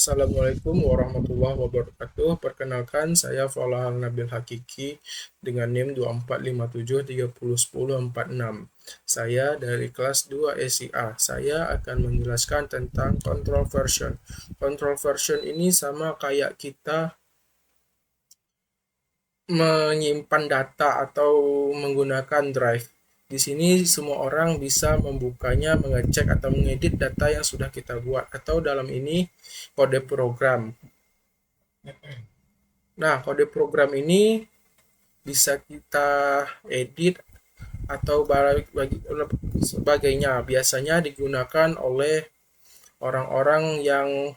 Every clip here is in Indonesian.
Assalamualaikum warahmatullahi wabarakatuh. Perkenalkan, saya Faulahal Nabil Hakiki dengan NIM 2457301046. Saya dari kelas 2 SIA. Saya akan menjelaskan tentang control version. Control version ini sama kayak kita menyimpan data atau menggunakan drive. Di sini semua orang bisa membukanya, mengecek atau mengedit data yang sudah kita buat atau dalam ini kode program. Nah, kode program ini bisa kita edit atau sebagainya. Biasanya digunakan oleh orang-orang yang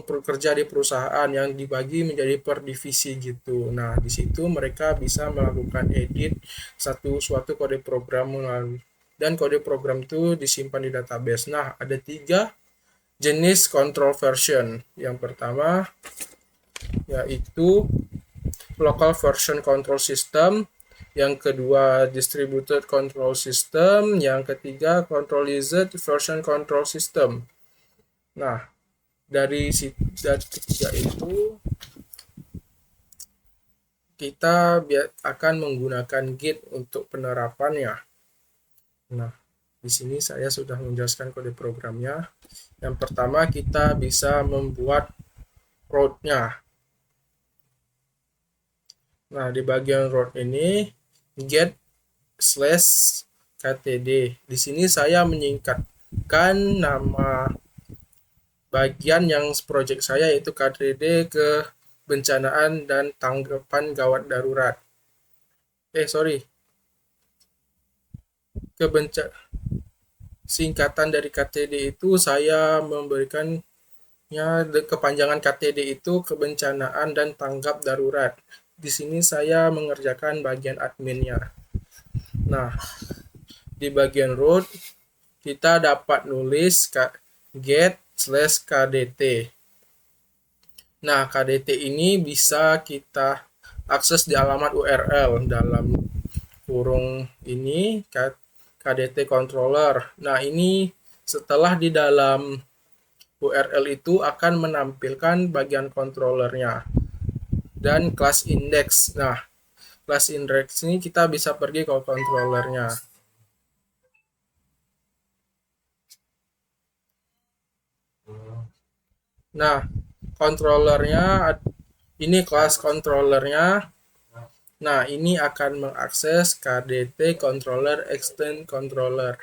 bekerja di perusahaan yang dibagi menjadi per divisi gitu. Nah, di situ mereka bisa melakukan edit suatu kode program melalui dan kode program itu disimpan di database. Nah, ada 3 jenis control version. Yang pertama yaitu local version control system, yang kedua distributed control system, yang ketiga controlized version control system. Nah, dari ketiga itu kita akan menggunakan Git untuk penerapannya. Nah, di sini saya sudah menjelaskan kode programnya. Yang pertama kita bisa membuat root-nya. Nah, di bagian root ini get /ktd. Di sini saya menyingkatkan nama bagian yang project saya yaitu KTD kebencanaan dan tanggapan gawat darurat. Singkatan dari KTD itu saya memberikannya kepanjangan KTD itu kebencanaan dan tanggap darurat. Di sini saya mengerjakan bagian adminnya. Nah, di bagian root kita dapat nulis get/kdt. Nah, KDT ini bisa kita akses di alamat URL dalam kurung ini KDT controller. Nah, ini setelah di dalam URL itu akan menampilkan bagian controllernya dan class index. Nah, class index ini kita bisa pergi ke controllernya. Nah, controllernya ini kelas controllernya. Nah, ini akan mengakses KDT controller extend controller.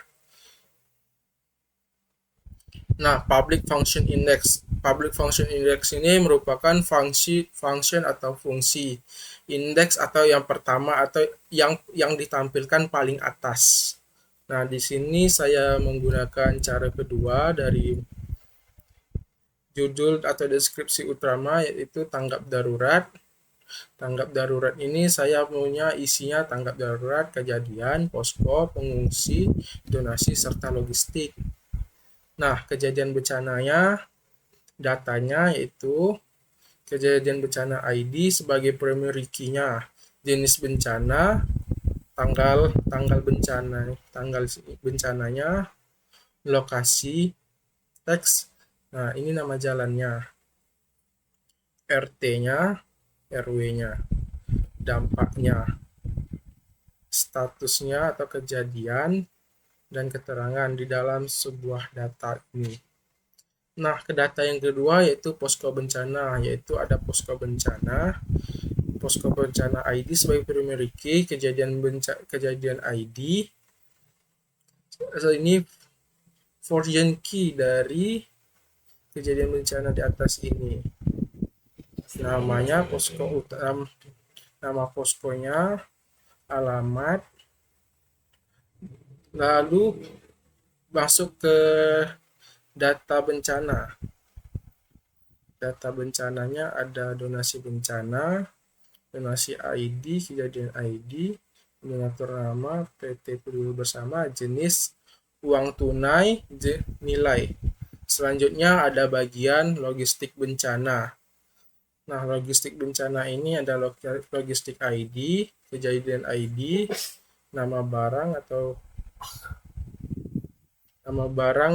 Nah, public function index. Public function index ini merupakan function atau fungsi index atau yang pertama atau yang ditampilkan paling atas. Nah, di sini saya menggunakan cara kedua dari judul atau deskripsi utama yaitu tanggap darurat. Tanggap darurat ini saya punya isinya tanggap darurat, kejadian, posko, pengungsi, donasi, serta logistik. Nah, kejadian bencananya, datanya yaitu kejadian bencana ID sebagai primary key-nya, jenis bencana, tanggal bencananya, lokasi, teks. Nah, ini nama jalannya, RT-nya, RW-nya, dampaknya, statusnya atau kejadian, dan keterangan di dalam sebuah data ini. Nah, ke data yang kedua yaitu posko bencana, yaitu ada posko bencana ID sebagai primary key, kejadian ID. Ini version key dari kejadian bencana di atas ini. Namanya posko utama, nama poskonya, alamat, lalu masuk ke data bencana. Data bencananya ada donasi bencana, donasi ID, kejadian ID, donatur nama, PT Peduli Bersama, jenis uang tunai, nilai. Selanjutnya ada bagian logistik bencana. Nah, logistik bencana ini ada logistik ID, kejadian ID, nama barang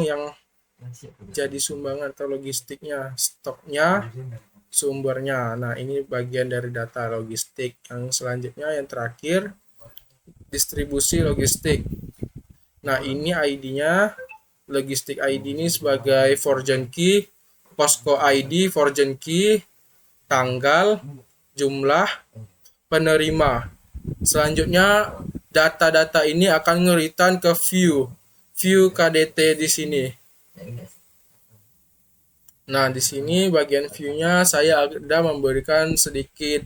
yang jadi sumbangan atau logistiknya, stoknya, sumbernya. Nah, ini bagian dari data logistik. Yang selanjutnya yang terakhir, distribusi logistik. Nah, ini ID-nya, logistik ID ini sebagai foreign key, Posko ID, foreign key, tanggal, jumlah, penerima. Selanjutnya data-data ini akan ngeritan ke view KDT di sini. Nah, di sini bagian view-nya saya ada memberikan sedikit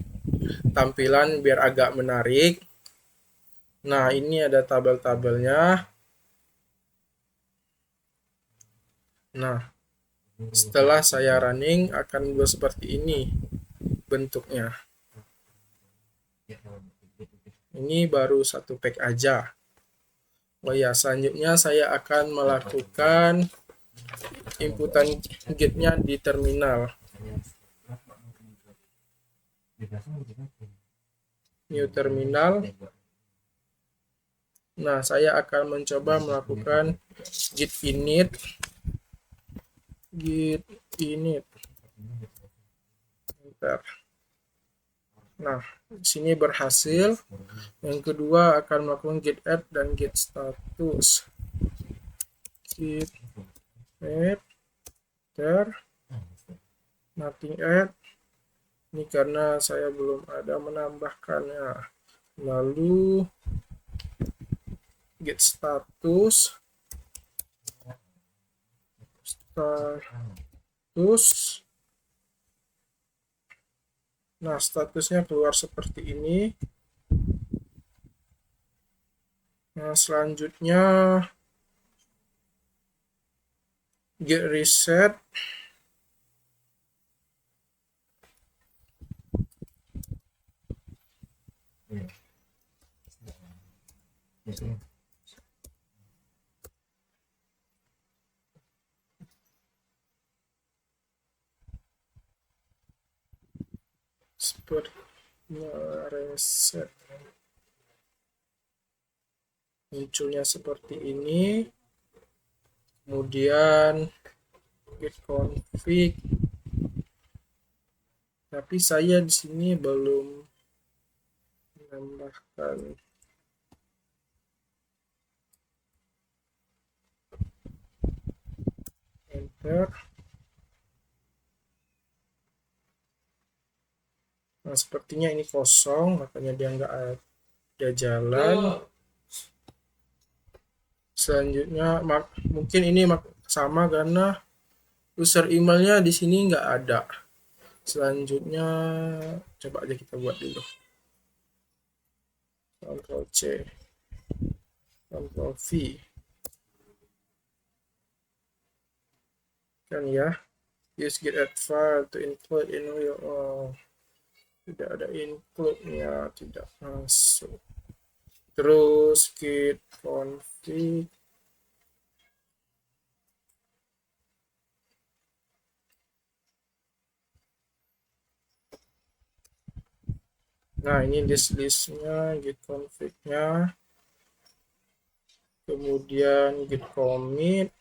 tampilan biar agak menarik. Nah, ini ada tabel-tabelnya. Nah, setelah saya running akan seperti ini bentuknya. Ini baru satu pack aja. Oh ya, selanjutnya saya akan melakukan inputan gate-nya di terminal. New terminal. Nah, saya akan mencoba melakukan git init. Bentar. Nah, di sini berhasil. Yang kedua akan melakukan git add dan git status. Git add, nothing add. Ini karena saya belum ada menambahkannya. Lalu git status. Nah, statusnya keluar seperti ini. Nah, selanjutnya git reset. Seperti reset. Munculnya seperti ini. Kemudian git config. Tapi saya di sini belum menambahkan enter. Nah, sepertinya ini kosong, makanya dia nggak ada jalan. Selanjutnya mungkin ini sama karena user emailnya di sini nggak ada. Selanjutnya coba aja kita buat dulu. Ctrl C, Ctrl V. Kan ya, use git add file to include in your tidak ada include-nya, tidak masuk. Terus git config. Nah, ini list-listnya, git config-nya. Kemudian git commit.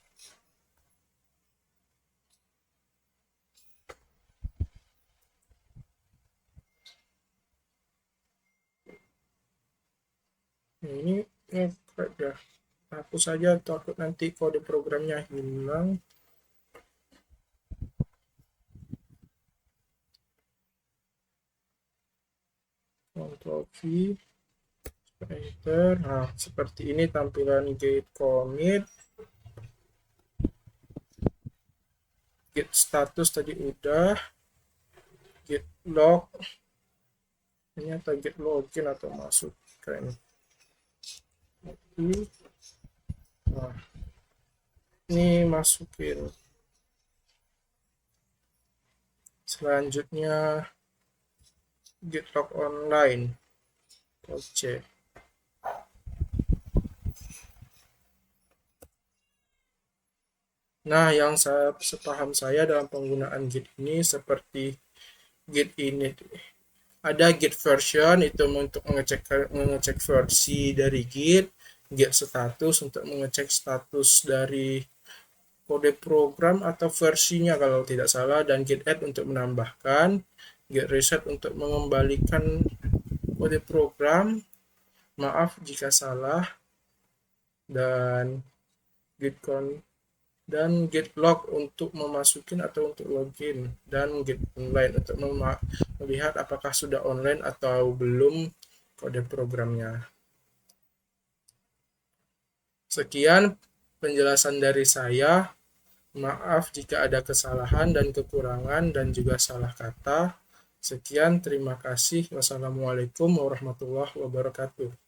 Ini ya, hapus saja, takut nanti kode programnya hilang. Ctrl V, enter. Nah, seperti ini tampilan git commit. Git status tadi udah. Git log. Ini atau git login atau masuk keren. Nah, ini masukin. Selanjutnya git log online. Oke. Nah, yang sepaham saya dalam penggunaan git ini seperti git init. Ada git version itu untuk mengecek versi dari git status untuk mengecek status dari kode program atau versinya kalau tidak salah, dan git add untuk menambahkan, git reset untuk mengembalikan kode program, maaf jika salah, dan git dan git log untuk memasukin atau untuk login, dan git online untuk melihat apakah sudah online atau belum kode programnya. Sekian penjelasan dari saya. Maaf jika ada kesalahan dan kekurangan dan juga salah kata. Sekian, terima kasih. Wassalamualaikum warahmatullahi wabarakatuh.